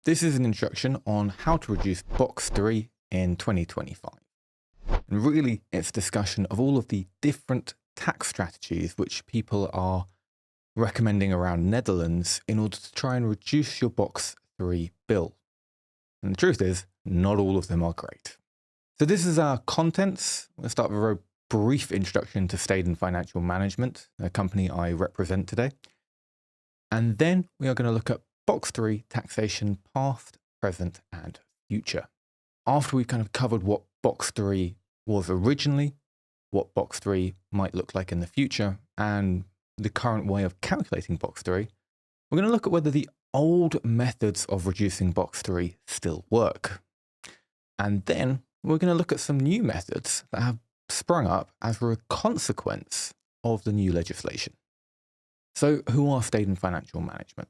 This is an introduction on how to reduce Box 3 in 2025. And really, it's a discussion of all of the different tax strategies which people are recommending around Netherlands in order to try and reduce your Box 3 bill. And the truth is, not all of them are great. So this is our contents. We'll start with a very brief introduction to Staden Financial Management, a company I represent today. And then we are going to look at Box 3 taxation, past, present, and future. After we've kind of covered what Box 3 was originally, what Box 3 might look like in the future, and the current way of calculating Box 3, we're going to look at whether the old methods of reducing Box 3 still work. And then we're going to look at some new methods that have sprung up as a consequence of the new legislation. So who are Staden Financial Management?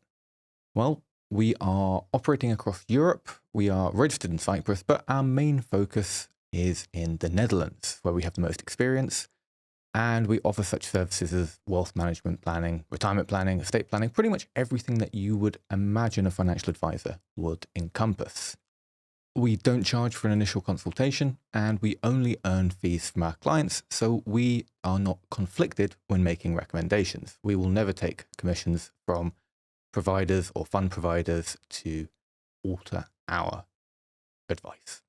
Well, we are operating across Europe. We are registered in Cyprus, but our main focus is in the Netherlands, where we have the most experience. And we offer such services as wealth management planning, retirement planning, estate planning, pretty much everything that you would imagine a financial advisor would encompass. We don't charge for an initial consultation, and we only earn fees from our clients, so we are not conflicted when making recommendations. We will never take commissions from providers or fund providers to alter our advice.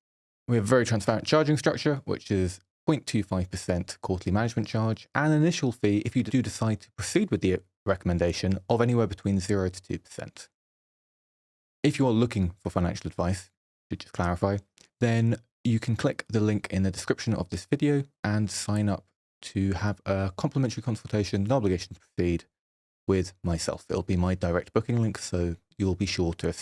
We have a very transparent charging structure, which is 0.25% quarterly management charge, and an initial fee if you do decide to proceed with the recommendation of anywhere between 0 to 2%. If you are looking for financial advice, to just clarify, then you can click the link in the description of this video and sign up to have a complimentary consultation, no obligation to proceed, with myself. It'll be my direct booking link, so you'll be sure to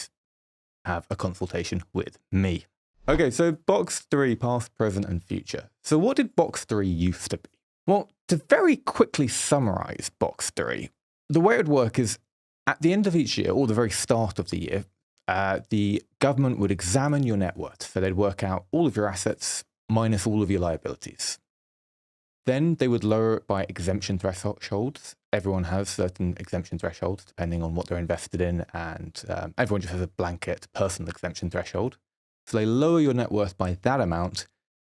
have a consultation with me. Okay, so Box 3, past, present, and future. So what did Box 3 used to be? Well, to very quickly summarize Box 3, the way it would work is at the end of each year, or the very start of the year, the government would examine your net worth. So they'd work out all of your assets minus all of your liabilities. Then they would lower it by exemption thresholds. Everyone has certain exemption thresholds depending on what they're invested in, and everyone just has a blanket personal exemption threshold. So they lower your net worth by that amount,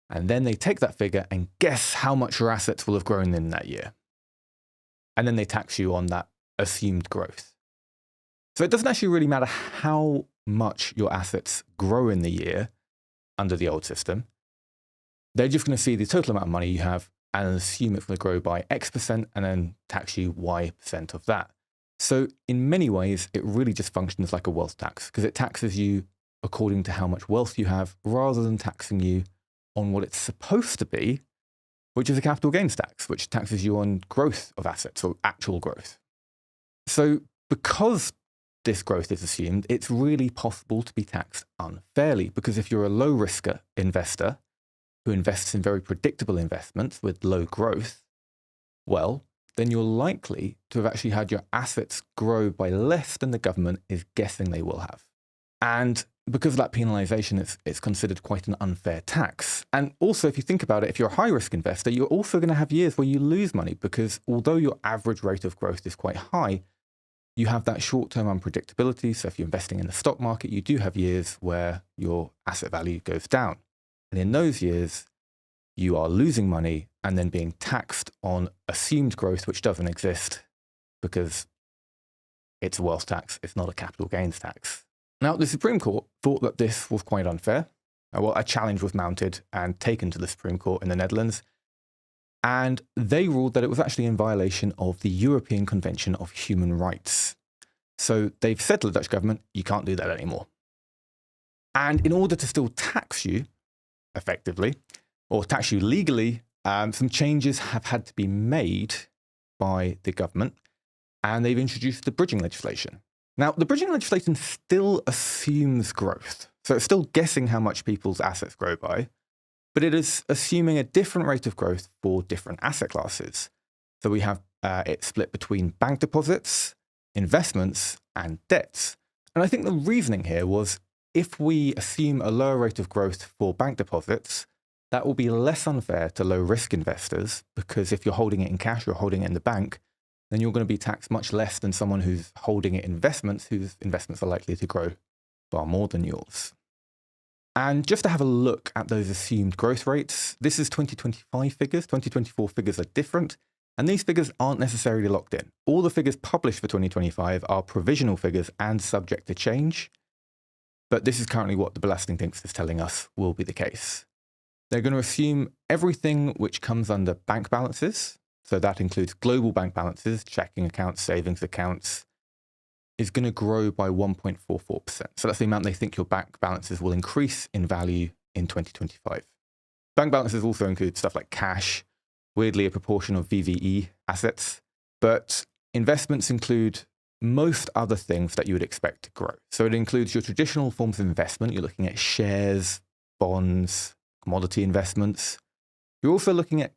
and then they take that figure and guess how much your assets will have grown in that year. And then they tax you on that assumed growth. So it doesn't actually really matter how much your assets grow in the year under the old system. They're just going to see the total amount of money you have and assume it's going to grow by X% and then tax you Y% of that. So in many ways, it really just functions like a wealth tax because it taxes you according to how much wealth you have rather than taxing you on what it's supposed to be, which is a capital gains tax, which taxes you on growth of assets or actual growth. So because this growth is assumed, it's really possible to be taxed unfairly because if you're a low-risk investor who invests in very predictable investments with low growth, well, then you're likely to have actually had your assets grow by less than the government is guessing they will have. And because of that penalization, it's considered quite an unfair tax. And also, if you think about it, if you're a high-risk investor, you're also going to have years where you lose money because although your average rate of growth is quite high, you have that short-term unpredictability. So if you're investing in the stock market, you do have years where your asset value goes down. And in those years, you are losing money and then being taxed on assumed growth, which doesn't exist because it's a wealth tax. It's not a capital gains tax. Now, the Supreme Court thought that this was quite unfair. Well, a challenge was mounted and taken to the Supreme Court in the Netherlands. And they ruled that it was actually in violation of the European Convention of Human Rights. So they've said to the Dutch government, you can't do that anymore. And in order to still tax you effectively, or tax you legally, some changes have had to be made by the government, and they've introduced the bridging legislation. Now, the bridging legislation still assumes growth. So it's still guessing how much people's assets grow by, but it is assuming a different rate of growth for different asset classes. So we have it split between bank deposits, investments, and debts. And I think the reasoning here was if we assume a lower rate of growth for bank deposits, that will be less unfair to low-risk investors because if you're holding it in cash or holding it in the bank, then you're going to be taxed much less than someone who's holding it in investments, whose investments are likely to grow far more than yours. And just to have a look at those assumed growth rates, this is 2025 figures. 2024 figures are different, and these figures aren't necessarily locked in. All the figures published for 2025 are provisional figures and subject to change, but this is currently what the Belastingdienst is telling us will be the case. They're going to assume everything which comes under bank balances, so that includes global bank balances, checking accounts, savings accounts, is going to grow by 1.44%. So that's the amount they think your bank balances will increase in value in 2025. Bank balances also include stuff like cash, weirdly a proportion of VVE assets, but investments include most other things that you would expect to grow. So it includes your traditional forms of investment. You're looking at shares, bonds, commodity investments. You're also looking at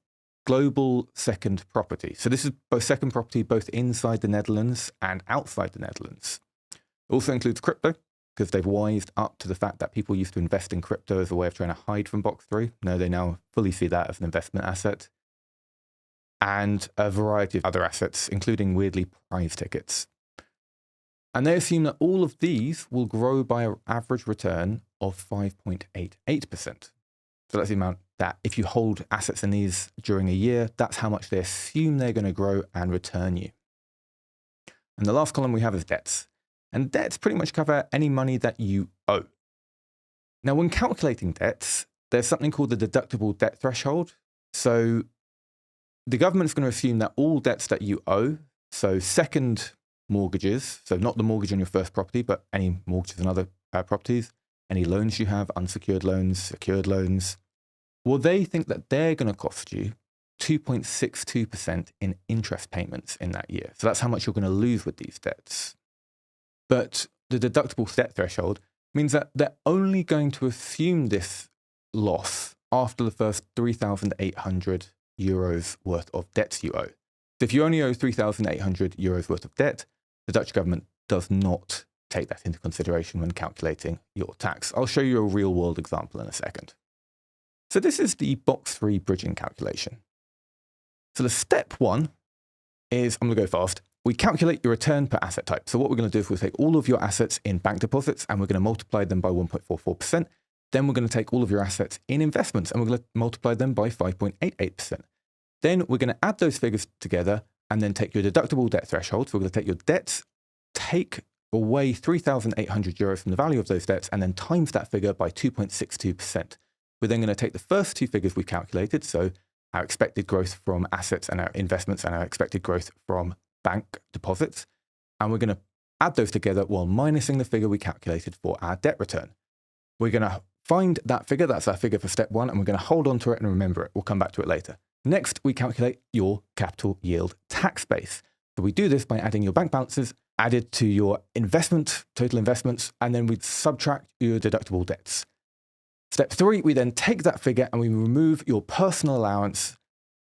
global second property. So this is both second property, both inside the Netherlands and outside the Netherlands. It also includes crypto, because they've wised up to the fact that people used to invest in crypto as a way of trying to hide from Box 3. No, they now fully see that as an investment asset. And a variety of other assets, including weirdly prize tickets. And they assume that all of these will grow by an average return of 5.88%. So that's the amount that if you hold assets in these during a year, that's how much they assume they're going to grow and return you. And the last column we have is debts. And debts pretty much cover any money that you owe. Now, when calculating debts, there's something called the deductible debt threshold. So the government's going to assume that all debts that you owe, so second mortgages, so not the mortgage on your first property, but any mortgages on other properties, any loans you have, unsecured loans, secured loans, well, they think that they're going to cost you 2.62% in interest payments in that year. So that's how much you're going to lose with these debts. But the deductible debt threshold means that they're only going to assume this loss after the first 3,800 euros worth of debts you owe. So if you only owe 3,800 euros worth of debt, the Dutch government does not take that into consideration when calculating your tax. I'll show you a real world example in a second. So this is the Box 3 bridging calculation. So the step one is, I'm going to go fast, we calculate your return per asset type. So what we're going to do is we'll take all of your assets in bank deposits and we're going to multiply them by 1.44%. Then we're going to take all of your assets in investments and we're going to multiply them by 5.88%. Then we're going to add those figures together and then take your deductible debt threshold. So we're going to take your debts, take away 3,800 euros from the value of those debts and then times that figure by 2.62%. We're then going to take the first two figures we calculated, so our expected growth from assets and our investments and our expected growth from bank deposits, and we're going to add those together while minusing the figure we calculated for our debt return. We're going to find that figure, that's our figure for step one, and we're going to hold on to it and remember it. We'll come back to it later. Next, we calculate your capital yield tax base. So we do this by adding your bank balances added to your total investments, and then we subtract your deductible debts. Step three, we then take that figure and we remove your personal allowance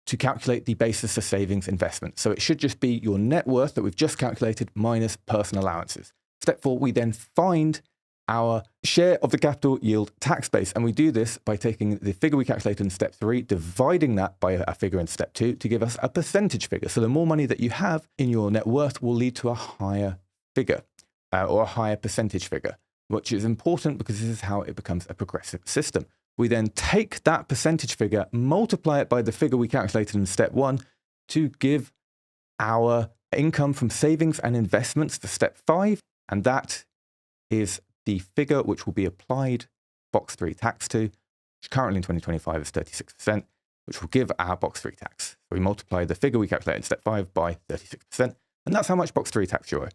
to calculate the basis for savings investment. So it should just be your net worth that we've just calculated minus personal allowances. Step four, we then find our share of the capital yield tax base. And we do this by taking the figure we calculated in step three, dividing that by a figure in step two to give us a percentage figure. So the more money that you have in your net worth will lead to a higher figure or a higher percentage figure, which is important because this is how it becomes a progressive system. We then take that percentage figure, multiply it by the figure we calculated in step one to give our income from savings and investments for step five. And that is the figure which will be applied Box 3 tax to, which currently in 2025 is 36%, which will give our Box 3 tax. So we multiply the figure we calculated in step 5 by 36%, and that's how much Box 3 tax you owe.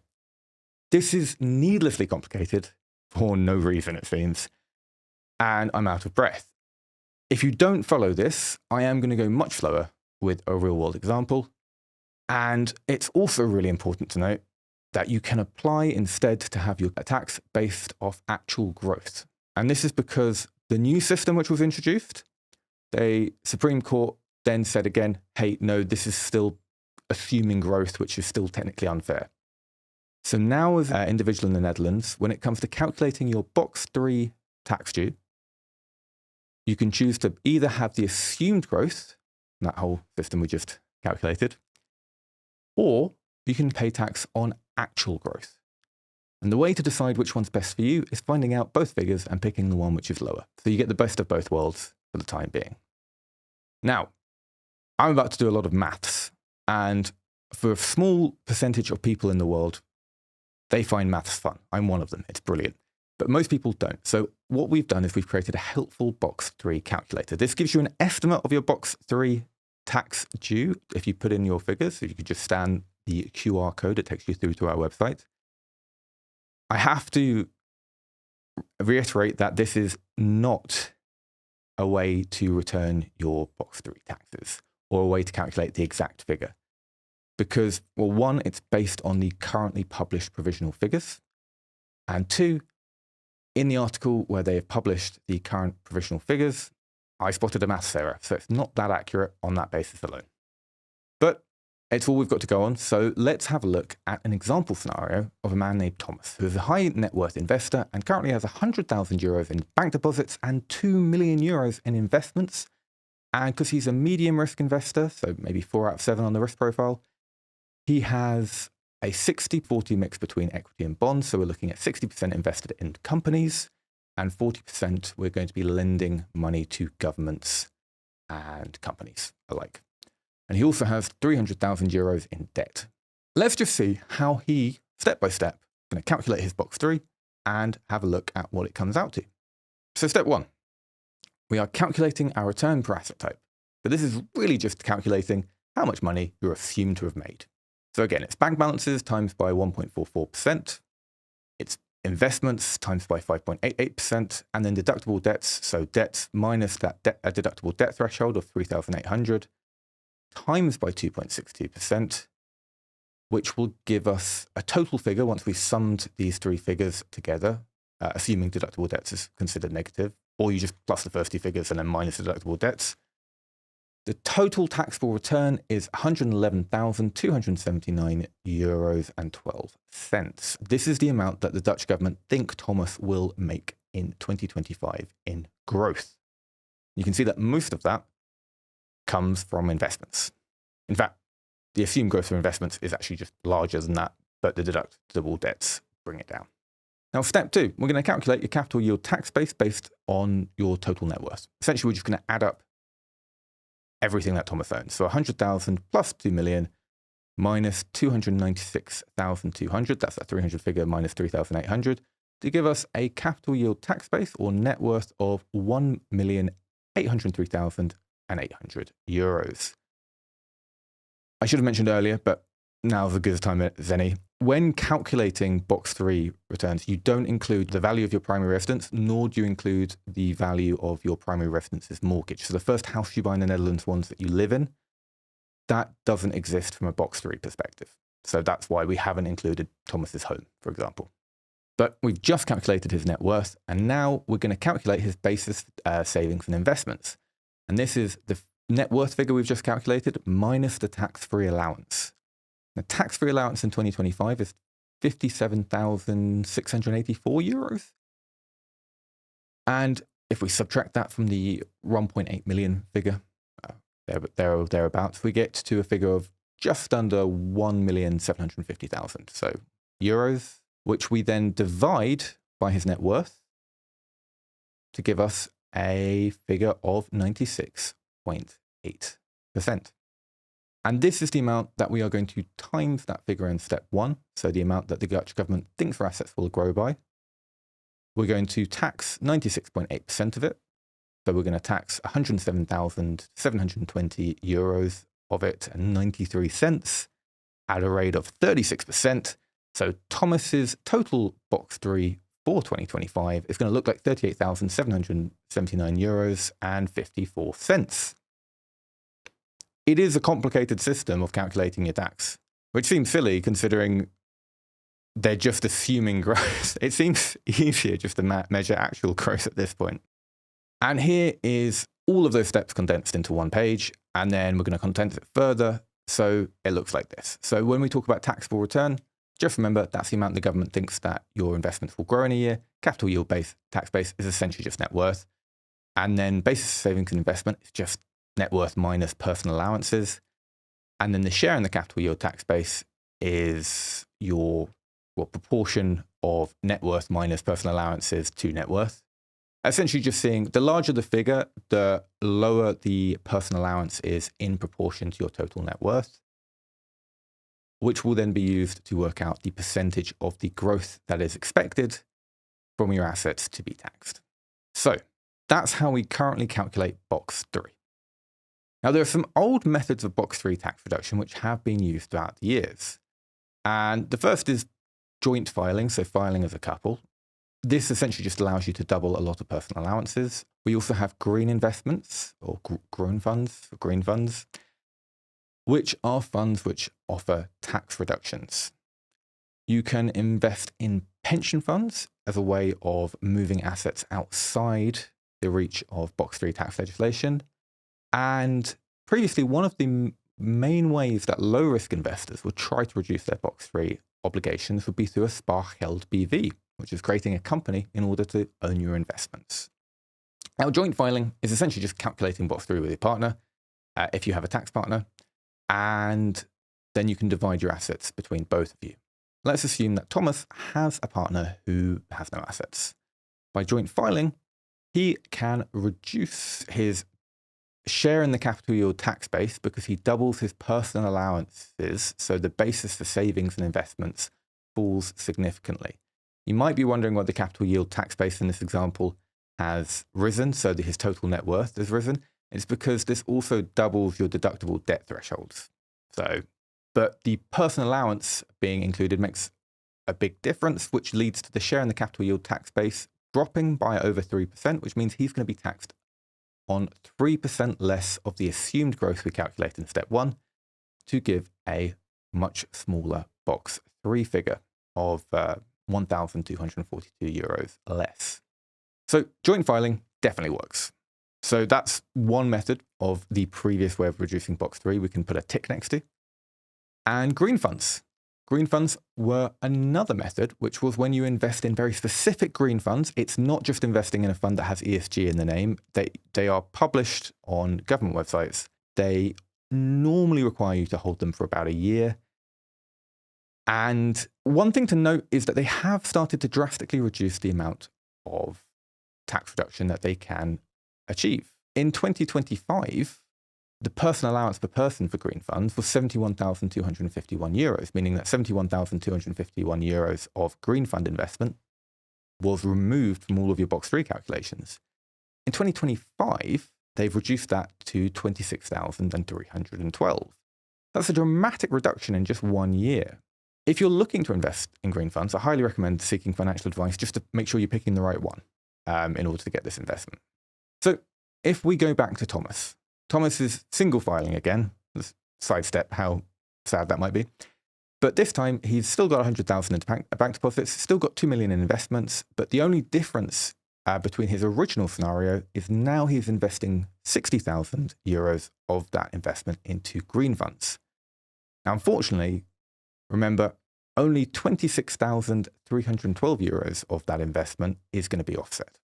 This is needlessly complicated for no reason, it seems, and I'm out of breath. If you don't follow this, I am going to go much slower with a real-world example, and it's also really important to note that you can apply instead to have your tax based off actual growth. And this is because the new system which was introduced, the Supreme Court then said again, hey, no, this is still assuming growth, which is still technically unfair. So now as an individual in the Netherlands, when it comes to calculating your Box 3 tax due, you can choose to either have the assumed growth, that whole system we just calculated, or you can pay tax on actual growth. And the way to decide which one's best for you is finding out both figures and picking the one which is lower. So you get the best of both worlds for the time being. Now, I'm about to do a lot of maths, and for a small percentage of people in the world, they find maths fun. I'm one of them. It's brilliant. But most people don't. So what we've done is we've created a helpful box 3 calculator. This gives you an estimate of your box 3 tax due if you put in your figures. So you could just scan the QR code. It takes you through to our website. I have to reiterate that this is not a way to return your box 3 taxes or a way to calculate the exact figure. Because, well, one, it's based on the currently published provisional figures. And two, in the article where they have published the current provisional figures, I spotted a maths error. So it's not that accurate on that basis alone. But it's all we've got to go on. So let's have a look at an example scenario of a man named Thomas, who is a high net worth investor and currently has 100,000 euros in bank deposits and 2 million euros in investments. And because he's a medium risk investor, so maybe 4 out of 7 on the risk profile, he has a 60-40 mix between equity and bonds. So we're looking at 60% invested in companies and 40% we're going to be lending money to governments and companies alike. And he also has 300,000 euros in debt. Let's just see how he, step by step, is going to calculate his box 3 and have a look at what it comes out to. So step 1, we are calculating our return per asset type. But this is really just calculating how much money you're assumed to have made. So again, it's bank balances times by 1.44%. It's investments times by 5.88%, and then deductible debts. So debts minus that deductible debt threshold of 3,800 times by 2.62%, which will give us a total figure once we've summed these 3 figures together, assuming deductible debts is considered negative, or you just plus the first 2 figures and then minus deductible debts. The total taxable return is 111,279 euros and 12 cents. This is the amount that the Dutch government think Thomas will make in 2025 in growth. You can see that most of that comes from investments. In fact, the assumed growth for investments is actually just larger than that, but the deductible debts bring it down. Now, step 2, we're going to calculate your capital yield tax base based on your total net worth. Essentially, we're just going to add up everything that Thomas owns. So 100,000 plus 2 million minus 296,200, that's that 300 figure minus 3,800, to give us a capital yield tax base or net worth of 1,803,800 euros. I should have mentioned earlier, but now's as good a time as any. When calculating box 3 returns, you don't include the value of your primary residence, nor do you include the value of your primary residence's mortgage. So the first house you buy in the Netherlands, ones that you live in, that doesn't exist from a box 3 perspective. So that's why we haven't included Thomas's home, for example. But we've just calculated his net worth, and now we're going to calculate his basis savings and investments. And this is the net worth figure we've just calculated minus the tax-free allowance. The tax-free allowance in 2025 is 57,684 euros. And if we subtract that from the 1.8 million figure, thereabouts, we get to a figure of just under 1,750,000 so euros, which we then divide by his net worth to give us a figure of 96.8%. And this is the amount that we are going to times that figure in step 1, so the amount that the Dutch government thinks our assets will grow by. We're going to tax 96.8% of it. So we're going to tax 107,720 euros of it and 93 cents at a rate of 36%. So Thomas's total box 3 for 2025 is going to look like 38,779 euros and 54 cents. It is a complicated system of calculating your tax, which seems silly considering they're just assuming growth. It seems easier just to measure actual growth at this point. And here is all of those steps condensed into one page, and then we're going to condense it further so it looks like this. So when we talk about taxable return, just remember that's the amount the government thinks that your investments will grow in a year. Capital yield base, tax base is essentially just net worth. And then basis savings and investment is just net worth minus personal allowances. And then the share in the capital yield tax base is your proportion of net worth minus personal allowances to net worth. Essentially just seeing the larger the figure, the lower the personal allowance is in proportion to your total net worth, which will then be used to work out the percentage of the growth that is expected from your assets to be taxed. So that's how we currently calculate box 3. Now, there are some old methods of box 3 tax reduction which have been used throughout the years. And the first is joint filing, so filing as a couple. This essentially just allows you to double a lot of personal allowances. We also have green investments, or green funds, which are funds which offer tax reductions. You can invest in pension funds as a way of moving assets outside the reach of box 3 tax legislation. And previously, one of the main ways that low-risk investors would try to reduce their box 3 obligations would be through a spaargeld BV, which is creating a company in order to own your investments. Now, joint filing is essentially just calculating box 3 with your partner, if you have a tax partner, and then you can divide your assets between both of you. Let's assume that Thomas has a partner who has no assets. By joint filing, he can reduce his share in the capital yield tax base because he doubles his personal allowances, so the basis for savings and investments falls significantly. You might be wondering why the capital yield tax base in this example has risen, so that his total net worth has risen. It's because this also doubles your deductible debt thresholds. But the personal allowance being included makes a big difference, which leads to the share in the capital yield tax base dropping by over 3%, which means he's going to be taxed on 3% less of the assumed growth we calculate in step 1 to give a much smaller box 3 figure of €1,242 less. So joint filing definitely works. So that's one method of the previous way of reducing box 3 we can put a tick next to. And green funds. Green funds were another method, which was when you invest in very specific green funds. It's not just investing in a fund that has ESG in the name. They are published on government websites. They normally require you to hold them for about a year. And one thing to note is that they have started to drastically reduce the amount of tax reduction that they can achieve. In 2025, the personal allowance per person for green funds was €71,251, meaning that €71,251 of green fund investment was removed from all of your box 3 calculations. In 2025, they've reduced that to $26,312. That's a dramatic reduction in just 1 year. If you're looking to invest in green funds, I highly recommend seeking financial advice just to make sure you're picking the right one in order to get this investment. So if we go back to Thomas is single filing again. Let's sidestep how sad that might be. But this time, he's still got 100,000 into bank deposits, still got 2 million in investments. But the only difference between his original scenario is now he's investing €60,000 of that investment into green funds. Now, unfortunately, remember, only €26,312 of that investment is going to be offset.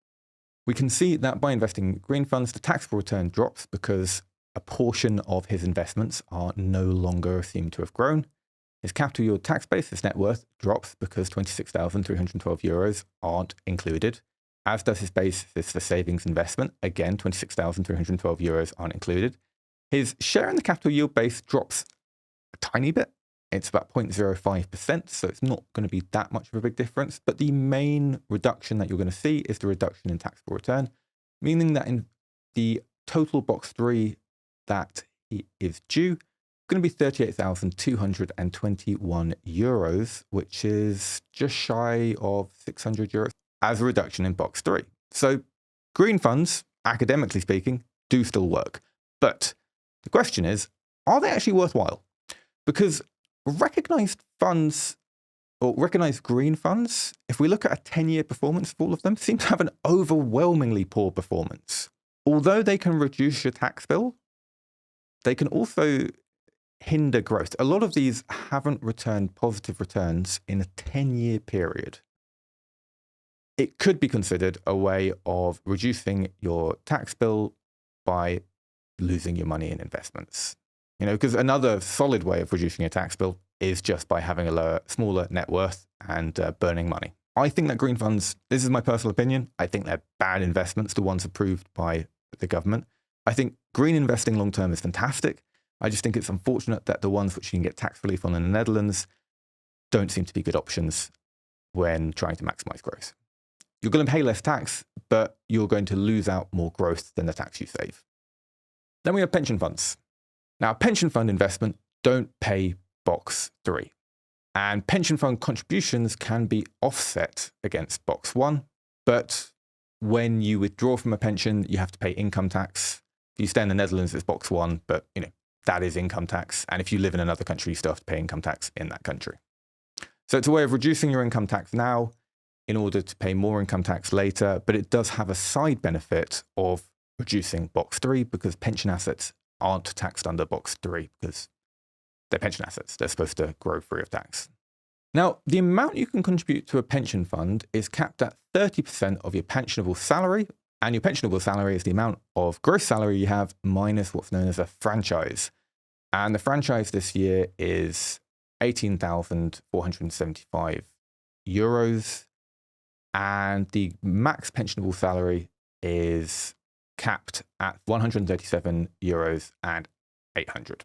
We can see that by investing in green funds, the taxable return drops because a portion of his investments are no longer assumed to have grown. His capital yield tax base, his net worth, drops because €26,312 aren't included, as does his basis for savings investment. Again, €26,312 aren't included. His share in the capital yield base drops a tiny bit. It's about 0.05%, so it's not going to be that much of a big difference. But the main reduction that you're going to see is the reduction in taxable return, meaning that in the total box 3 that he is due, going to be €38,221, which is just shy of €600 as a reduction in box 3. So green funds, academically speaking, do still work. But the question is, are they actually worthwhile? Because recognized funds, or recognized green funds, if we look at a 10-year performance of all of them, seem to have an overwhelmingly poor performance. Although they can reduce your tax bill, they can also hinder growth. A lot of these haven't returned positive returns in a 10-year period. It could be considered a way of reducing your tax bill by losing your money in investments. Because another solid way of reducing your tax bill is just by having a smaller net worth and burning money. I think that green funds, this is my personal opinion, I think they're bad investments, the ones approved by the government. I think green investing long term is fantastic. I just think it's unfortunate that the ones which you can get tax relief on in the Netherlands don't seem to be good options when trying to maximize growth. You're going to pay less tax, but you're going to lose out more growth than the tax you save. Then we have pension funds. Now, pension fund investment don't pay box 3. And pension fund contributions can be offset against box 1, but when you withdraw from a pension, you have to pay income tax. If you stay in the Netherlands, it's box 1, but that is income tax. And if you live in another country, you still have to pay income tax in that country. So it's a way of reducing your income tax now in order to pay more income tax later, but it does have a side benefit of reducing box 3 because pension assets aren't taxed under box 3 because they're pension assets. They're supposed to grow free of tax. Now, the amount you can contribute to a pension fund is capped at 30% of your pensionable salary, and your pensionable salary is the amount of gross salary you have minus what's known as a franchise. And the franchise this year is 18,475 euros, and the max pensionable salary is capped at 137 euros and 800.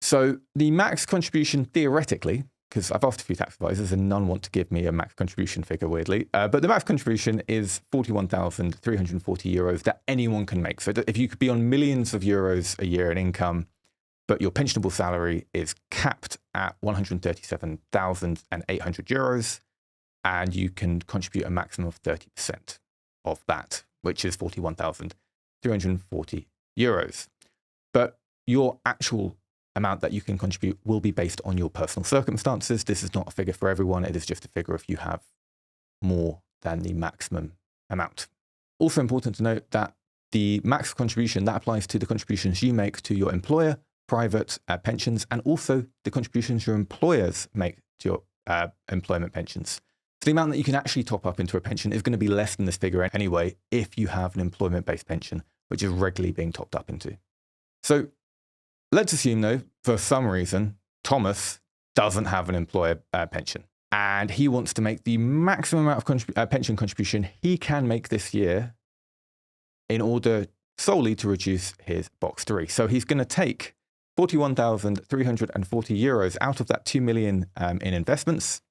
So the max contribution theoretically, because I've asked a few tax advisors and none want to give me a max contribution figure weirdly, but the max contribution is 41,340 euros that anyone can make. So if you could be on millions of euros a year in income, but your pensionable salary is capped at 137,800 euros, and you can contribute a maximum of 30% of that, which is 41,340 euros. But your actual amount that you can contribute will be based on your personal circumstances. This is not a figure for everyone. It is just a figure if you have more than the maximum amount. Also important to note that the max contribution, that applies to the contributions you make to your employer, private pensions, and also the contributions your employers make to your employment pensions. So the amount that you can actually top up into a pension is going to be less than this figure anyway if you have an employment-based pension, which is regularly being topped up into. So let's assume, though, for some reason, Thomas doesn't have an employer pension and he wants to make the maximum amount of pension contribution he can make this year in order solely to reduce his box 3. So he's going to take 41,340 euros out of that 2 million in investments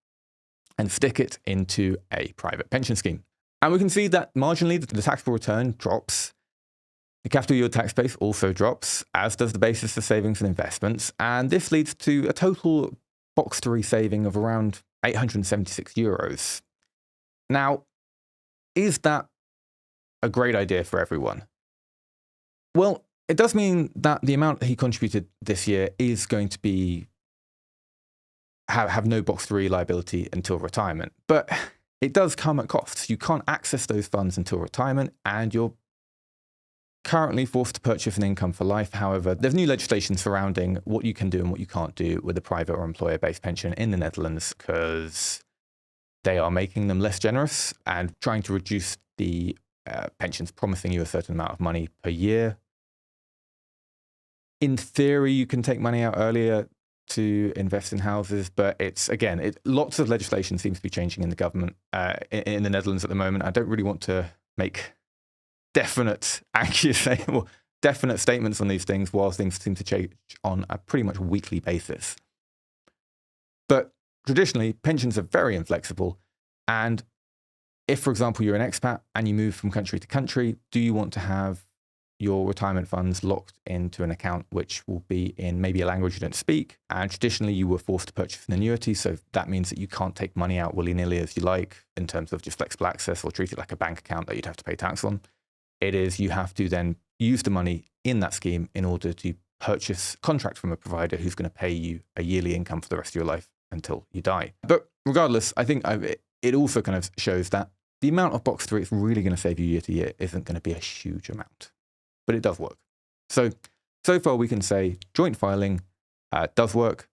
and stick it into a private pension scheme. And we can see that marginally the taxable return drops. The capital yield tax base also drops, as does the basis for savings and investments. And this leads to a total box 3 saving of around 876 euros. Now, is that a great idea for everyone? Well, it does mean that the amount that he contributed this year is going to be have no box 3 liability until retirement. But it does come at costs. You can't access those funds until retirement, and you're currently forced to purchase an income for life. However, there's new legislation surrounding what you can do and what you can't do with a private or employer-based pension in the Netherlands because they are making them less generous and trying to reduce the pensions, promising you a certain amount of money per year. In theory, you can take money out earlier to invest in houses, but it's, again, lots of legislation seems to be changing in the government, in the Netherlands at the moment. I don't really want to make definite statements on these things while things seem to change on a pretty much weekly basis. But traditionally, pensions are very inflexible. And if, for example, you're an expat and you move from country to country, do you want to have your retirement funds locked into an account which will be in maybe a language you don't speak? And traditionally, you were forced to purchase an annuity. So that means that you can't take money out willy-nilly as you like in terms of just flexible access or treat it like a bank account that you'd have to pay tax on. It is you have to then use the money in that scheme in order to purchase a contract from a provider who's going to pay you a yearly income for the rest of your life until you die. But regardless, I think it also kind of shows that the amount of box 3 it's really going to save you year to year isn't going to be a huge amount. But it does work. So far we can say joint filing does work.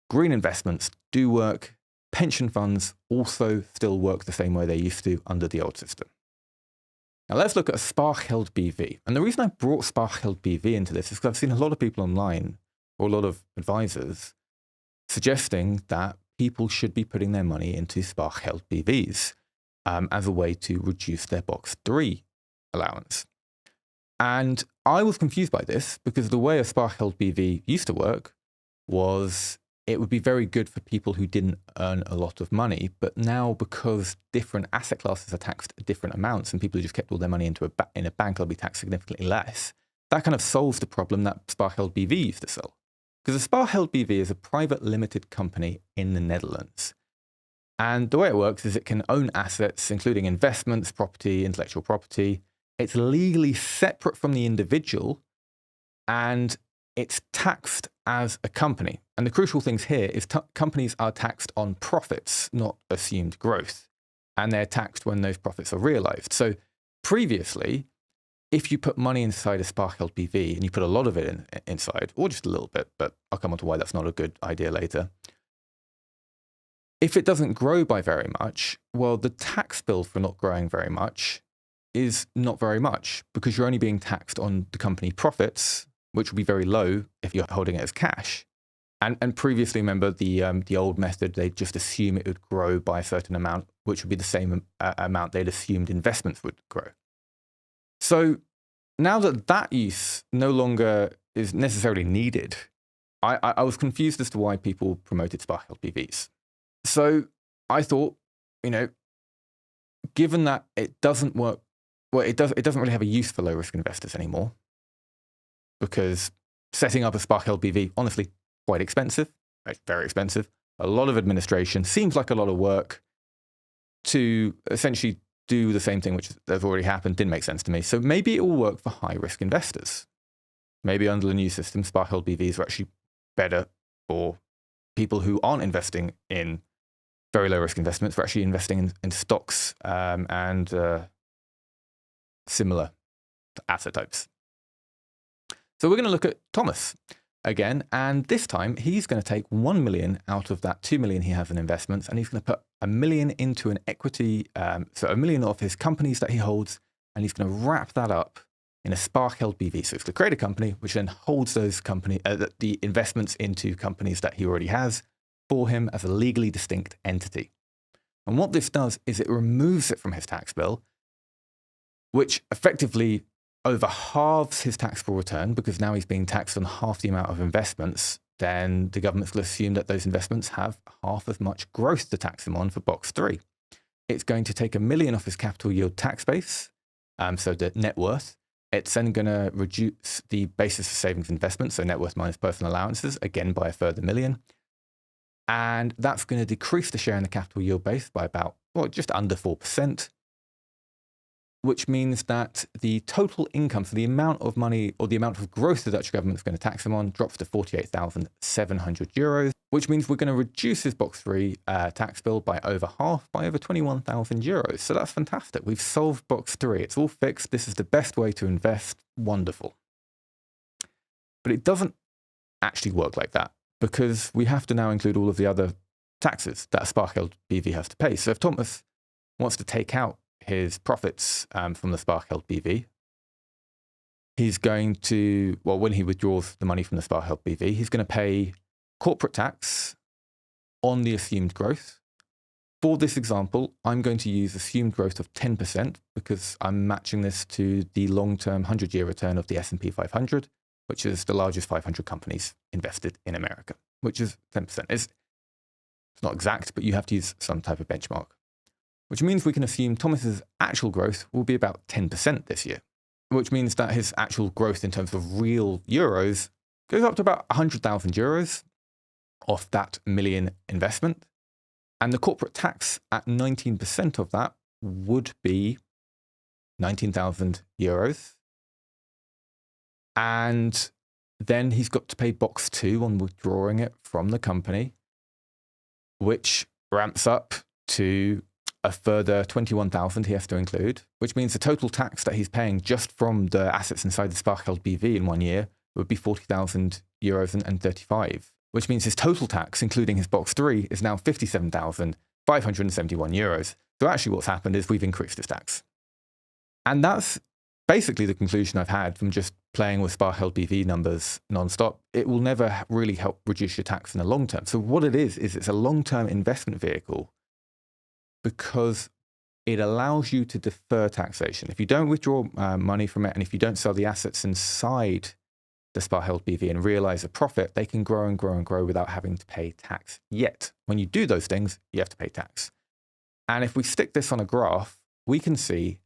Green investments do work. Pension funds also still work the same way they used to under the old system. Now let's look at a spaargeld BV. And the reason I brought spaargeld BV into this is because I've seen a lot of people online, or a lot of advisors, suggesting that people should be putting their money into spaargeld BV's as a way to reduce their box 3 allowance. And I was confused by this because the way a spaargeld BV used to work was it would be very good for people who didn't earn a lot of money. But now, because different asset classes are taxed at different amounts and people who just kept all their money in a bank will be taxed significantly less, that kind of solves the problem that spaargeld BV used to solve. Because a spaargeld BV is a private limited company in the Netherlands. And the way it works is it can own assets, including investments, property, intellectual property. It's legally separate from the individual, and it's taxed as a company. And the crucial things here is companies are taxed on profits, not assumed growth. And they're taxed when those profits are realized. So previously, if you put money inside a spaargeld BV and you put a lot of it inside, or just a little bit, but I'll come on to why that's not a good idea later. If it doesn't grow by very much, well, the tax bill for not growing very much is not very much because you're only being taxed on the company profits, which will be very low if you're holding it as cash. And previously, remember the old method, they'd just assume it would grow by a certain amount, which would be the same amount they'd assumed investments would grow. So now that use no longer is necessarily needed, I was confused as to why people promoted spaargeld BV's. So I thought, given that it doesn't work, well, it doesn't really have a use for low risk investors anymore, because setting up a spaargeld BV, honestly, quite expensive. It's very expensive. A lot of administration, seems like a lot of work to essentially do the same thing which has already happened. Didn't make sense to me. So maybe it will work for high risk investors. Maybe under the new system, spaargeld BVs are actually better for people who aren't investing in very low risk investments. We're actually investing in stocks and similar asset types. So we're going to look at Thomas again, and this time he's going to take 1 million out of that 2 million he has in investments, and he's going to put 1 million into an equity, so 1 million of his companies that he holds, and he's going to wrap that up in a spaargeld BV. So it's to create a company which then holds those the investments into companies that he already has for him as a legally distinct entity. And what this does is it removes it from his tax bill, which effectively over halves his taxable return, because now he's being taxed on half the amount of investments. Then the government's going to assume that those investments have half as much growth to tax him on for box 3. It's going to take 1 million off his capital yield tax base, so the net worth. It's then going to reduce the basis of savings investments, so net worth minus personal allowances, again by a further 1 million. And that's going to decrease the share in the capital yield base by about, just under 4%. Which means that the total income, so the amount of money or the amount of growth the Dutch government is going to tax him on, drops to 48,700 euros, which means we're going to reduce his box 3 tax bill by over half, by over 21,000 euros. So that's fantastic. We've solved box 3. It's all fixed. This is the best way to invest. Wonderful. But it doesn't actually work like that, because we have to now include all of the other taxes that a spaargeld BV has to pay. So if Thomas wants to take out his profits from the spaargeld BV, he's going to, when he withdraws the money from the spaargeld BV, he's going to pay corporate tax on the assumed growth. For this example, I'm going to use assumed growth of 10% because I'm matching this to the long-term 100-year return of the S&P 500, which is the largest 500 companies invested in America, which is 10%. It's not exact, but you have to use some type of benchmark, which means we can assume Thomas's actual growth will be about 10% this year, which means that his actual growth in terms of real euros goes up to about 100,000 euros off that 1 million investment. And the corporate tax at 19% of that would be 19,000 euros. And then he's got to pay box 2 on withdrawing it from the company, which ramps up to a further 21,000 he has to include, which means the total tax that he's paying just from the assets inside the spaargeld BV in 1 year would be 40,000 euros and 35, which means his total tax, including his box 3, is now 57,571 euros. So actually what's happened is we've increased his tax. And that's basically the conclusion I've had from just playing with SPA held BV numbers nonstop, it will never really help reduce your tax in the long term. So what it is it's a long-term investment vehicle because it allows you to defer taxation. If you don't withdraw money from it, and if you don't sell the assets inside the SPA held BV and realize a profit, they can grow and grow and grow without having to pay tax yet. When you do those things, you have to pay tax. And if we stick this on a graph, we can see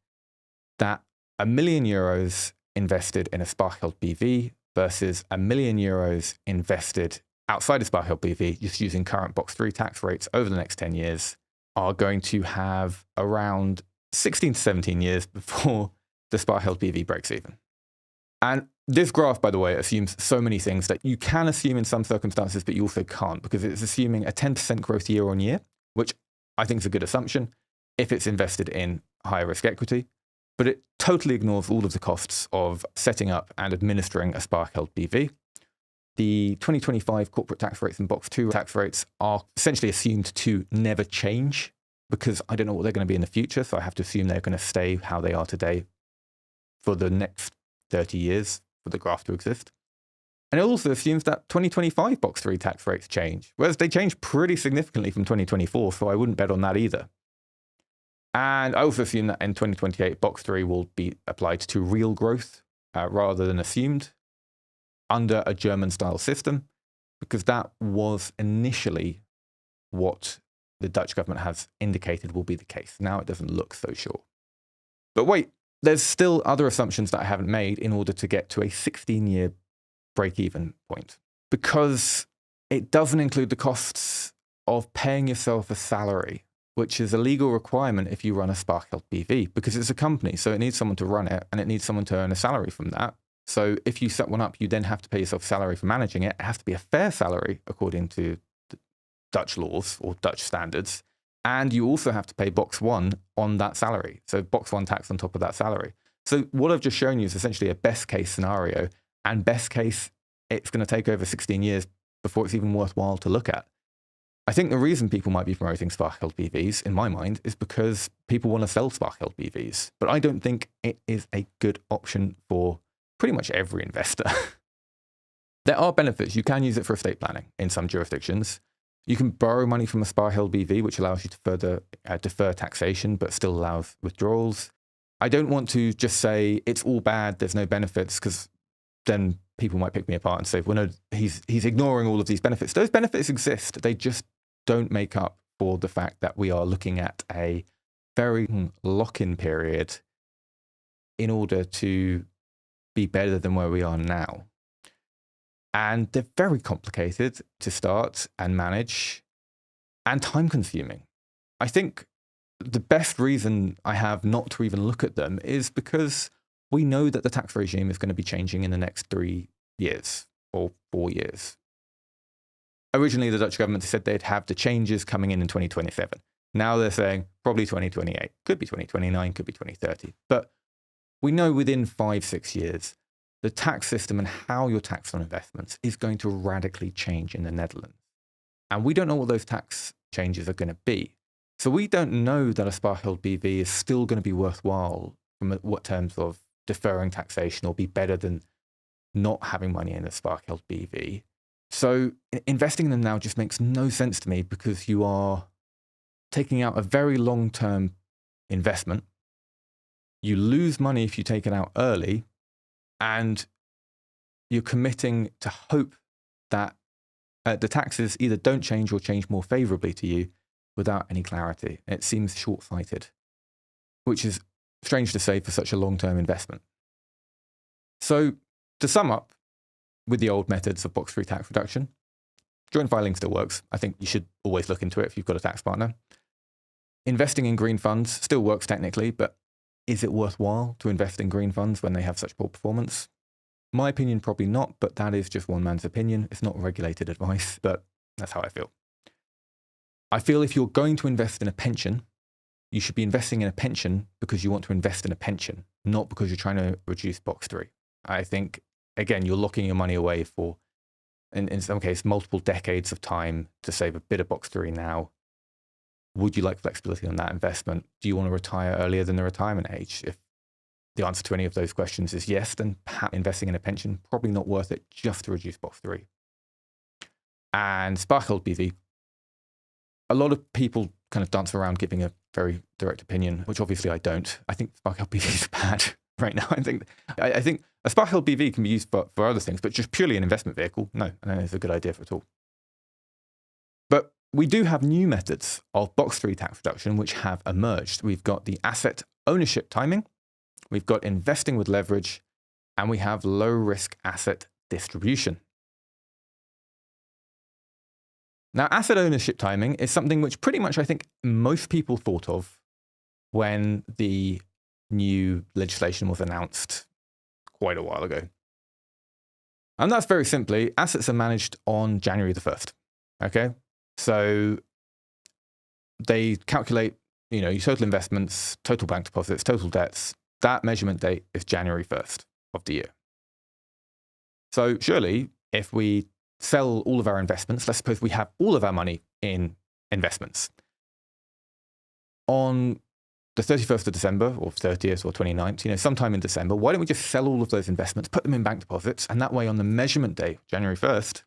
that €1 million invested in a SPA held BV versus €1 million invested outside of SPA held BV, just using current box 3 tax rates over the next 10 years, are going to have around 16 to 17 years before the SPA held BV breaks even. And this graph, by the way, assumes so many things that you can assume in some circumstances, but you also can't, because it's assuming a 10% growth year on year, which I think is a good assumption if it's invested in higher risk equity. But it totally ignores all of the costs of setting up and administering a SPA held BV. The 2025 corporate tax rates and box 2 tax rates are essentially assumed to never change because I don't know what they're going to be in the future. So I have to assume they're going to stay how they are today for the next 30 years for the graph to exist. And it also assumes that 2025 box 3 tax rates change, whereas they change pretty significantly from 2024. So I wouldn't bet on that either. And I also assume that in 2028, box 3 will be applied to real growth rather than assumed under a German-style system, because that was initially what the Dutch government has indicated will be the case. Now it doesn't look so sure. But wait, there's still other assumptions that I haven't made in order to get to a 16-year break-even point, because it doesn't include the costs of paying yourself a salary, which is a legal requirement if you run a SPA held BV, because it's a company, so it needs someone to run it, and it needs someone to earn a salary from that. So if you set one up, you then have to pay yourself a salary for managing it. It has to be a fair salary according to Dutch laws or Dutch standards. And you also have to pay box 1 on that salary. So box 1 tax on top of that salary. So what I've just shown you is essentially a best case scenario. And best case, it's going to take over 16 years before it's even worthwhile to look at. I think the reason people might be promoting SPA held BVs, in my mind, is because people want to sell SPA held BVs. But I don't think it is a good option for pretty much every investor. There are benefits. You can use it for estate planning in some jurisdictions. You can borrow money from a SPA held BV, which allows you to further defer taxation, but still allows withdrawals. I don't want to just say it's all bad, there's no benefits, because then people might pick me apart and say, well, no, he's ignoring all of these benefits. Those benefits exist. They just don't make up for the fact that we are looking at a very lock-in period in order to be better than where we are now. And they're very complicated to start and manage and time consuming. I think the best reason I have not to even look at them is because we know that the tax regime is going to be changing in the next 3 years or 4 years. Originally, the Dutch government said they'd have the changes coming in 2027. Now they're saying probably 2028, could be 2029, could be 2030. But we know within 5-6 years, the tax system and how you're taxed on investments is going to radically change in the Netherlands. And we don't know what those tax changes are going to be. So we don't know that a SPA held BV is still going to be worthwhile from what terms of deferring taxation or be better than not having money in a SPA held BV. So investing in them now just makes no sense to me, because you are taking out a very long-term investment. You lose money if you take it out early, and you're committing to hope that the taxes either don't change or change more favorably to you without any clarity. It seems short-sighted, which is strange to say for such a long-term investment. So to sum up, with the old methods of box 3 tax reduction, joint filing still works. I think you should always look into it if you've got a tax partner. Investing in green funds still works technically, but is it worthwhile to invest in green funds when they have such poor performance? My opinion, probably not, but that is just one man's opinion. It's not regulated advice, but that's how I feel. I feel if you're going to invest in a pension, you should be investing in a pension because you want to invest in a pension, not because you're trying to reduce box 3. I think, again, you're locking your money away for, in some cases, multiple decades of time to save a bit of box 3 now. Would you like flexibility on that investment? Do you want to retire earlier than the retirement age? If the answer to any of those questions is yes, then perhaps investing in a pension, probably not worth it just to reduce box 3. And sparkle BV, a lot of people kind of dance around giving a very direct opinion, which obviously I don't. I think sparkle BV is bad right now. I think a sparkle BV can be used for other things, but just purely an investment vehicle, no, I don't think it's a good idea for at all. But we do have new methods of box 3 tax reduction which have emerged. We've got the asset ownership timing, we've got investing with leverage, and we have low risk asset distribution. Now, asset ownership timing is something which pretty much I think most people thought of when the new legislation was announced quite a while ago. And that's very simply, assets are managed on January the 1st. Okay? So they calculate, your total investments, total bank deposits, total debts. That measurement date is January 1st of the year. So surely, if we sell all of our investments, let's suppose we have all of our money in investments. On the 31st of December, or 30th or 29th, sometime in December, why don't we just sell all of those investments, put them in bank deposits, and that way on the measurement day, January 1st,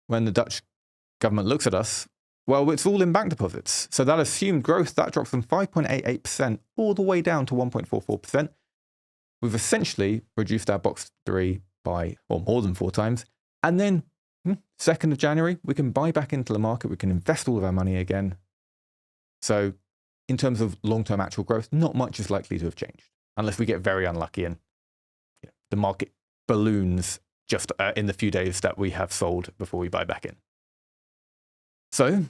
when the Dutch government looks at us, well, it's all in bank deposits. So that assumed growth, that drops from 5.88% all the way down to 1.44%. We've essentially reduced our box 3 by, more than 4 times. And then 2nd of January, we can buy back into the market. We can invest all of our money again. So in terms of long-term actual growth, not much is likely to have changed unless we get very unlucky and the market balloons just in the few days that we have sold before we buy back in. So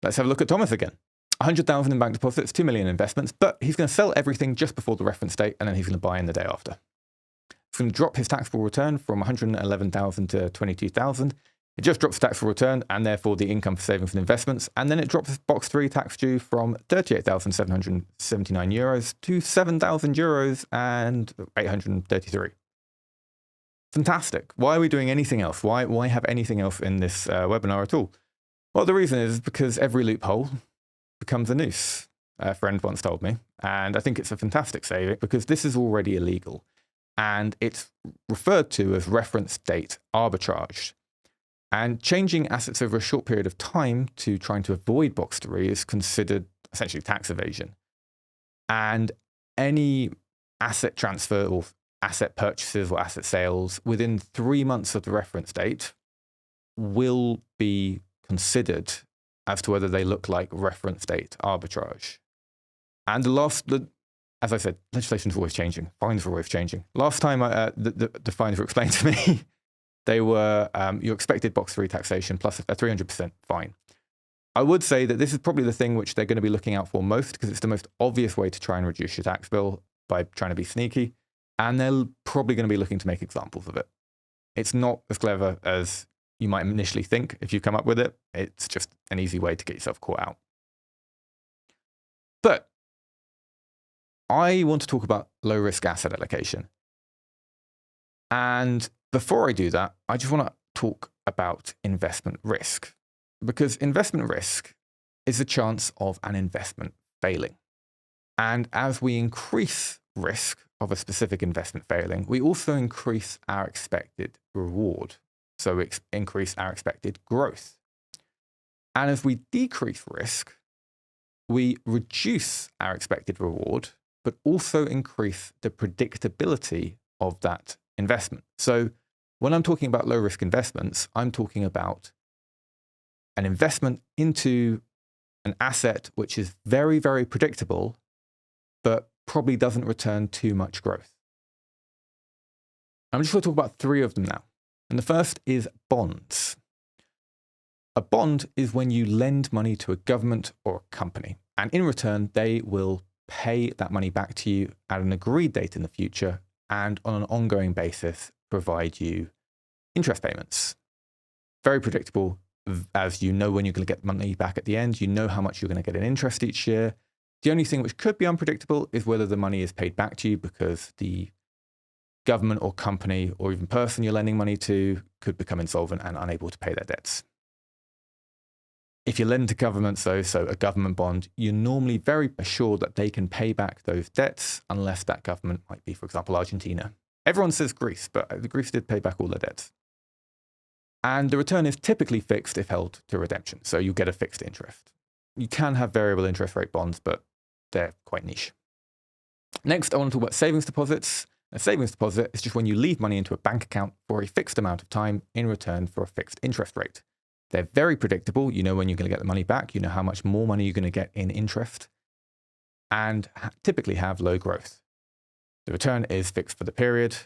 let's have a look at Thomas again. 100,000 in bank deposits, 2 million investments, but he's going to sell everything just before the reference date, and then he's going to buy in the day after. He's going to drop his taxable return from 111,000 to 22,000. It just drops taxable return and therefore the income for savings and investments. And then it drops box 3 tax due from 38,779 euros to 7,000 euros and 833. Fantastic. Why are we doing anything else? Why have anything else in this webinar at all? Well, the reason is because every loophole becomes a noose, a friend once told me. And I think it's a fantastic saving because this is already illegal. And it's referred to as reference date arbitrage. And changing assets over a short period of time to trying to avoid box 3 is considered essentially tax evasion. And any asset transfer or asset purchases or asset sales within 3 months of the reference date will be considered as to whether they look like reference date arbitrage. And as I said, legislation is always changing. Fines are always changing. Last time the fines were explained to me, they were your expected box 3 taxation plus a 300% fine. I would say that this is probably the thing which they're going to be looking out for most because it's the most obvious way to try and reduce your tax bill by trying to be sneaky. And they're probably going to be looking to make examples of it. It's not as clever as you might initially think if you come up with it. It's just an easy way to get yourself caught out. But I want to talk about low-risk asset allocation. And before I do that, I just want to talk about investment risk. Because investment risk is the chance of an investment failing. And as we increase risk of a specific investment failing, we also increase our expected reward. So we increase our expected growth. And as we decrease risk, we reduce our expected reward, but also increase the predictability of that investment. So when I'm talking about low risk investments, I'm talking about an investment into an asset which is very, very predictable, but probably doesn't return too much growth. I'm just going to talk about 3 of them now. And the first is bonds. A bond is when you lend money to a government or a company, and in return, they will pay that money back to you at an agreed date in the future and on an ongoing basis provide you interest payments. Very predictable, as you know when you're going to get money back at the end, you know how much you're going to get in interest each year. The only thing which could be unpredictable is whether the money is paid back to you because the government or company or even person you're lending money to could become insolvent and unable to pay their debts. If you lend to governments, though, so a government bond, you're normally very assured that they can pay back those debts unless that government might be, for example, Argentina. Everyone says Greece, but Greece did pay back all their debts. And the return is typically fixed if held to redemption, so you get a fixed interest. You can have variable interest rate bonds, but they're quite niche. Next, I want to talk about savings deposits. A savings deposit is just when you leave money into a bank account for a fixed amount of time in return for a fixed interest rate. They're very predictable. You know when you're going to get the money back. You know how much more money you're going to get in interest, and typically have low growth. The return is fixed for the period.